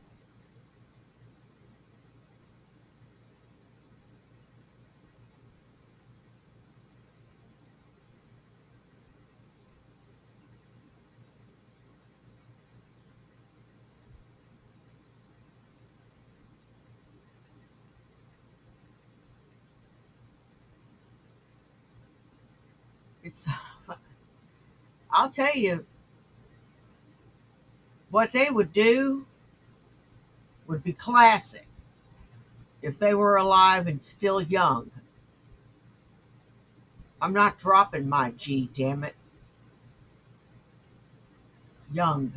I'll tell you, what they would do would be classic if they were alive and still young. I'm not dropping my G, damn it. Young.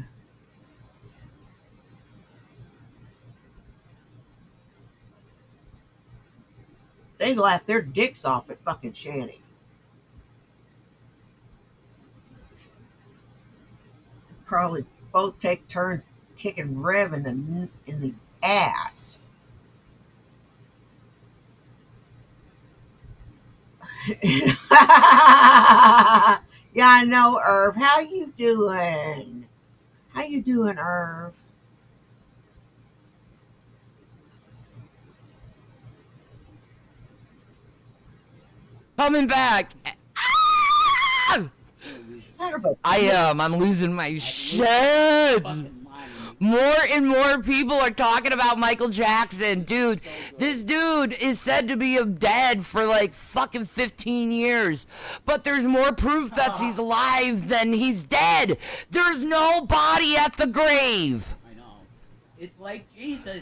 They laugh their dicks off at fucking Shanny. Probably both take turns kicking Rev in the ass. Yeah, I know, Irv. How you doing? How you doing, Irv? Coming back. Ah! Son of a I am. I'm losing my shit. More and more people are talking about Michael Jackson. Dude, this dude is said to be dead for like fucking 15 years. But there's more proof that he's alive than he's dead. There's no body at the grave. I know. It's like Jesus.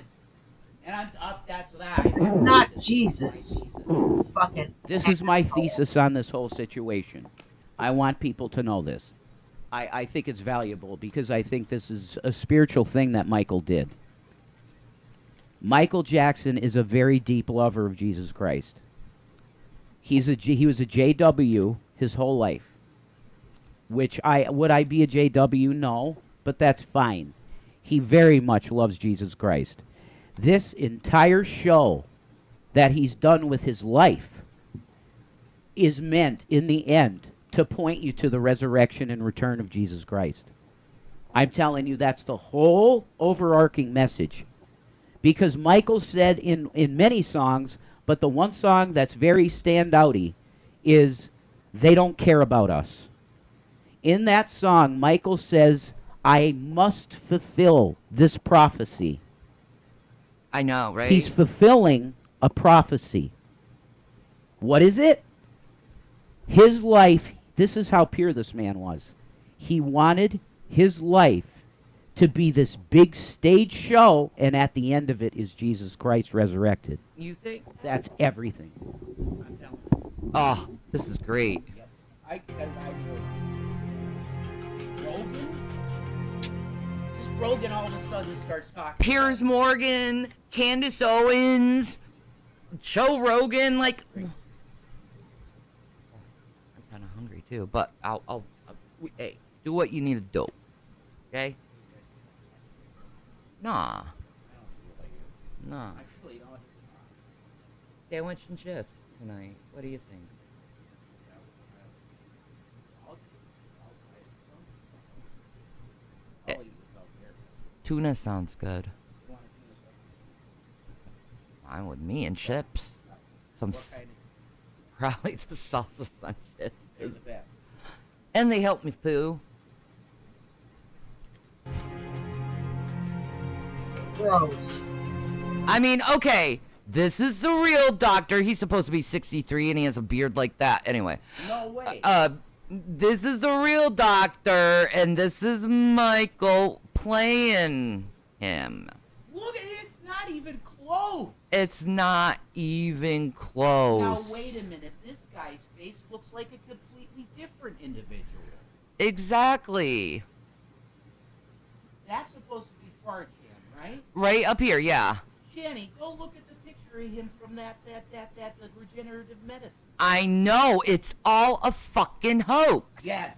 And I'm up, that's what I. It's not Jesus. Fucking. This is my thesis on this whole situation. I want people to know this. I think it's valuable because I think this is a spiritual thing that Michael did. Michael Jackson is a very deep lover of Jesus Christ. He was a JW his whole life. Would I be a JW? No, but that's fine. He very much loves Jesus Christ. This entire show that he's done with his life is meant, in the end, to point you to the resurrection and return of Jesus Christ. I'm telling you, that's the whole overarching message. Because Michael said in many songs, but the one song that's very standouty is, "They don't care about us." In that song, Michael says, "I must fulfill this prophecy." I know, right? He's fulfilling a prophecy. What is it? His life, this is how pure this man was. He wanted his life to be this big stage show, and at the end of it is Jesus Christ resurrected. You think? That's everything. Oh, this is great. Rogan all of a sudden starts talking. Piers Morgan, Candace Owens, Joe Rogan, like. I'm kind of hungry too, but hey, do what you need to do, okay? Nah. Sandwich and chips tonight. What do you think? Tuna sounds good. Fine with me and chips. Probably the salsa on chips. And they help me poo. Gross. I mean, okay, this is the real doctor. He's supposed to be 63 and he has a beard like that. Anyway. No way. This is the real doctor, and this is Michael playing him. Look, it's not even close. It's not even close. Now, wait a minute. This guy's face looks like a completely different individual. Exactly. That's supposed to be Farchan, right? Right up here, yeah. Shanny, go look at the picture of him from that regenerative medicine. I know, it's all a fucking hoax. Yes.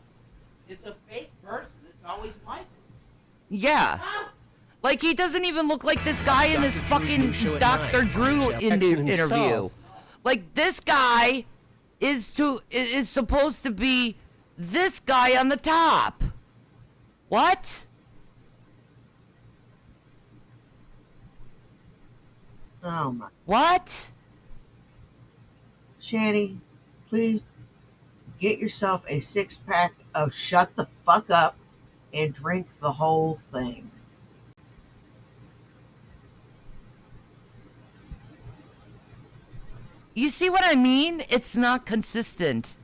It's a fake person. It's always Michael. Yeah. Like, he doesn't even look like this guy in this fucking Dr. Drew interview. Like, this guy is supposed to be this guy on the top. What? Oh my. What? Shanny, please get yourself a 6-pack of Shut the Fuck Up and drink the whole thing. You see what I mean? It's not consistent.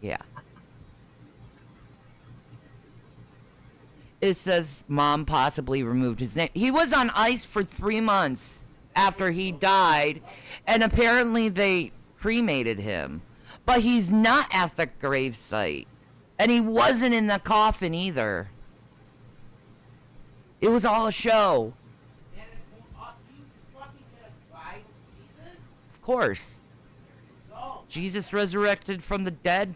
Yeah. It says mom possibly removed his name. He was on ice for 3 months after he died, and apparently they cremated him. But he's not at the gravesite. And he wasn't in the coffin either. It was all a show. course. Jesus resurrected from the dead?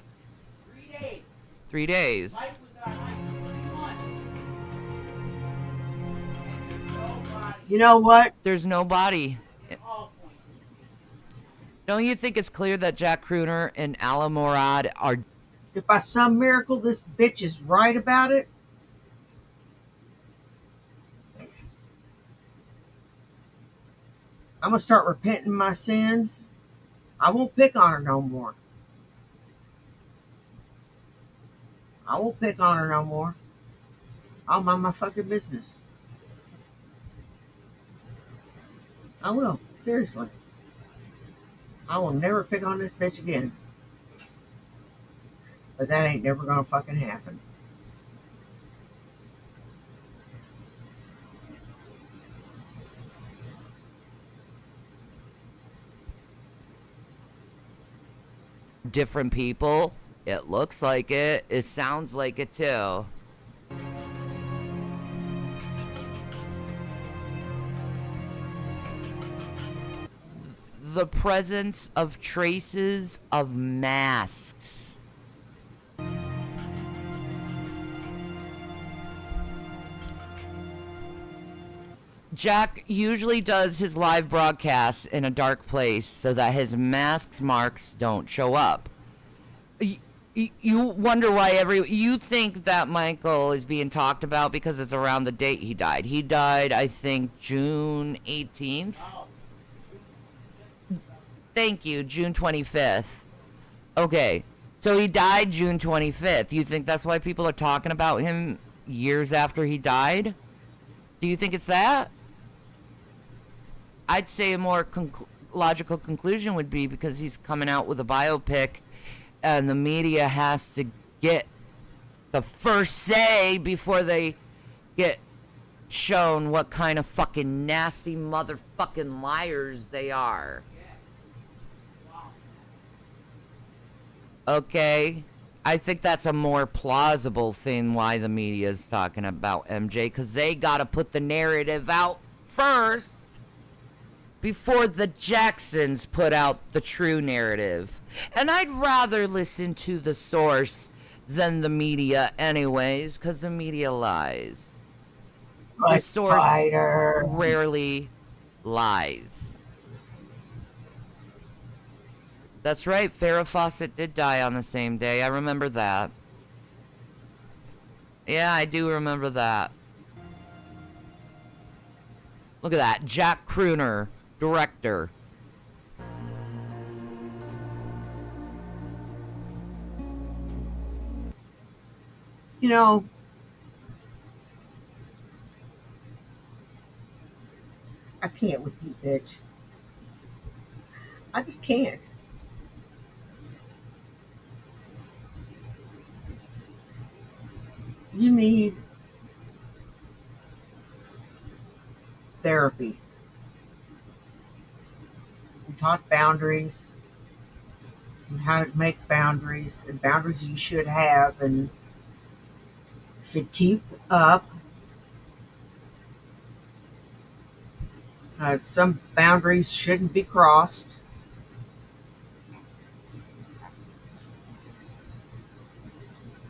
3 days. 3 days. Mike was on I-21. You know what? There's no body. Don't you think it's clear that Jack Crooner and Ala Morad are... If by some miracle this bitch is right about it, I'm going to start repenting my sins. I won't pick on her no more. I won't pick on her no more. I'll mind my fucking business. I will. Seriously. I will never pick on this bitch again. But that ain't never gonna fucking happen. different people? It looks like it. It sounds like it too. The presence of traces of masks. Jack usually does his live broadcasts in a dark place so that his mask marks don't show up. You wonder why you think that Michael is being talked about because it's around the date he died. He died, I think, June 18th. Thank you, June 25th. Okay, so he died June 25th. You think that's why people are talking about him years after he died? Do you think it's that? I'd say a more logical conclusion would be because he's coming out with a biopic and the media has to get the first say before they get shown what kind of fucking nasty motherfucking liars they are. Okay? I think that's a more plausible thing why the media is talking about MJ, because they gotta put the narrative out first before the Jacksons put out the true narrative. And I'd rather listen to the source than the media anyways, because the media lies. The source rarely lies. That's right, Farrah Fawcett did die on the same day. I remember that. Yeah, I do remember that. Look at that. Jack Crooner, director. You know, I can't with you, bitch. I just can't. You need therapy. We taught boundaries and how to make boundaries and boundaries you should have and should keep up. Some boundaries shouldn't be crossed.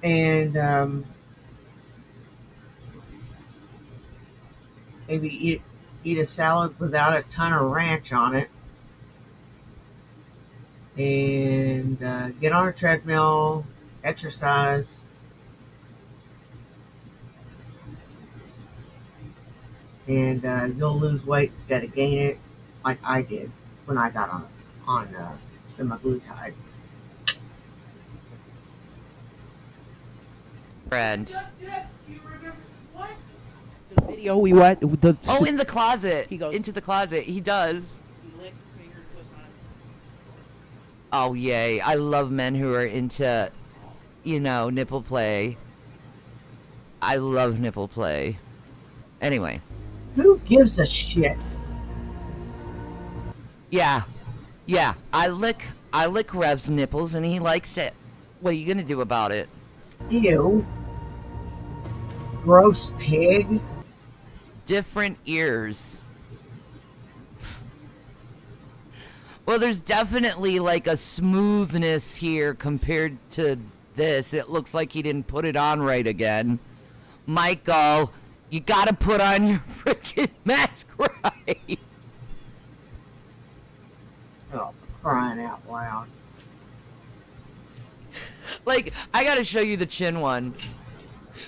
And maybe eat a salad without a ton of ranch on it. And get on a treadmill, exercise. And you'll lose weight instead of gain it, like I did when I got on semaglutide. Friend. The video we what? Oh, in the closet. He goes, into the closet. He does. Oh, yay. I love men who are into, nipple play. I love nipple play. Anyway. Who gives a shit? Yeah. Yeah. I lick Rev's nipples and he likes it. What are you gonna do about it? Ew. Gross pig. Different ears. Well, there's definitely like a smoothness here compared to this. It looks like he didn't put it on right again. Michael, you gotta put on your freaking mask right. Oh, crying out loud. Like, I gotta show you the chin one.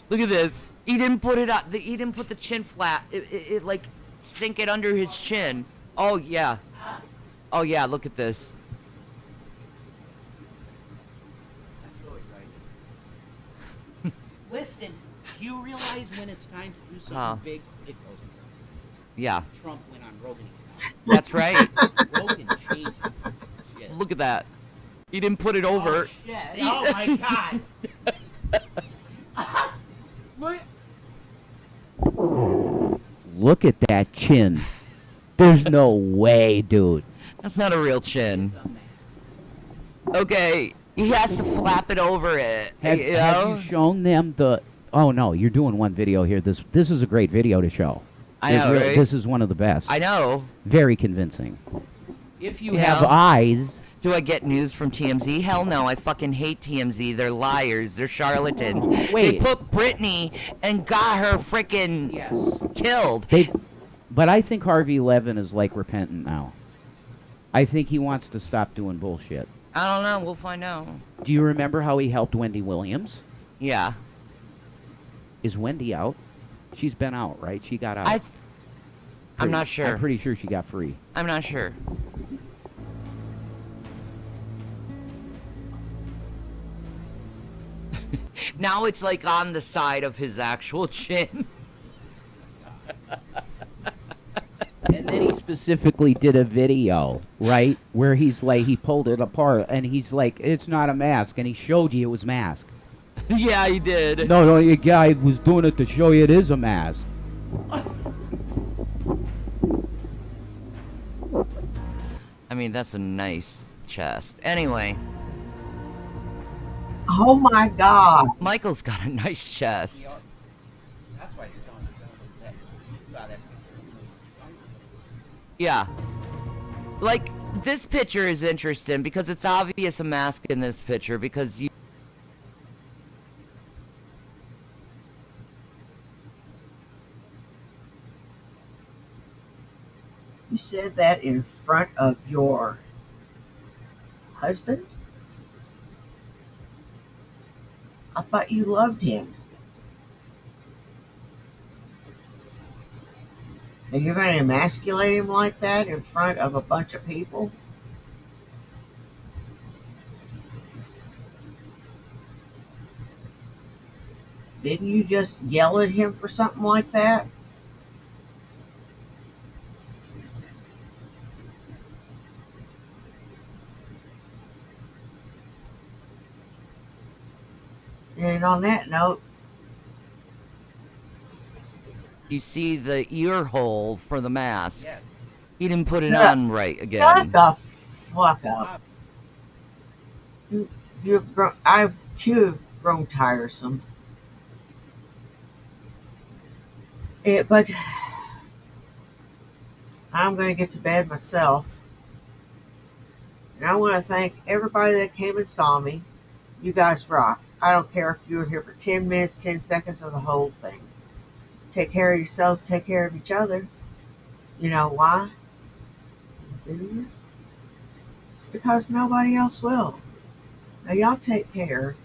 Look at this. He didn't put it up. He didn't put the chin flat. It like sink it under his chin. Oh yeah. Oh yeah. Look at this. Listen, do you realize when it's time to do something big, it goes? Yeah. Trump went on Rogan. That's right. Rogan changed shit. Look at that. He didn't put it over. Oh, shit. Oh my god. Look at that chin. There's no way, dude. That's not a real chin. Okay, he has to flap it over it. Have you shown them the? Oh no, you're doing one video here. This is a great video to show. I know, right? This is one of the best. I know. Very convincing. If you have know. eyes. Do I get news from TMZ? Hell no, I fucking hate TMZ. They're liars. They're charlatans. Wait. They put Britney and got her freaking killed. But I think Harvey Levin is like repentant now. I think he wants to stop doing bullshit. I don't know. We'll find out. Do you remember how he helped Wendy Williams? Yeah. Is Wendy out? She's been out, right? She got out. I'm not sure. I'm pretty sure she got free. I'm not sure. Now it's like on the side of his actual chin. And then he specifically did a video, right? Where he's like, he pulled it apart and he's like, it's not a mask. And he showed you it was mask. Yeah, he did. No, your guy was doing it to show you it is a mask. I mean, that's a nice chest. Anyway. Oh my God. Michael's got a nice chest. That's why it's Yeah. Like, this picture is interesting because it's obvious a mask in this picture because you... You said that in front of your husband? I thought you loved him. And you're going to emasculate him like that in front of a bunch of people? Didn't you just yell at him for something like that? And on that note, You see the ear hole for the mask. Yeah. He didn't put it Shut- on right again. shut the fuck up. You've grown tiresome. But I'm going to get to bed myself. And I want to thank everybody that came and saw me. You guys rock. I don't care if you were here for 10 minutes, 10 seconds, or the whole thing. Take care of yourselves, take care of each other. You know why? Do you? It's because nobody else will. Now y'all take care.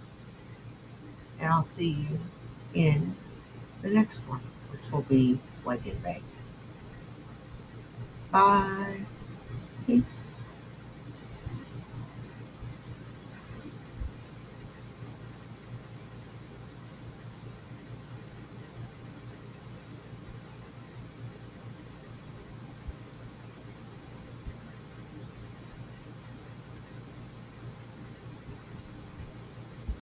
And I'll see you in the next one, which will be Wake and Bake. Bye. Peace.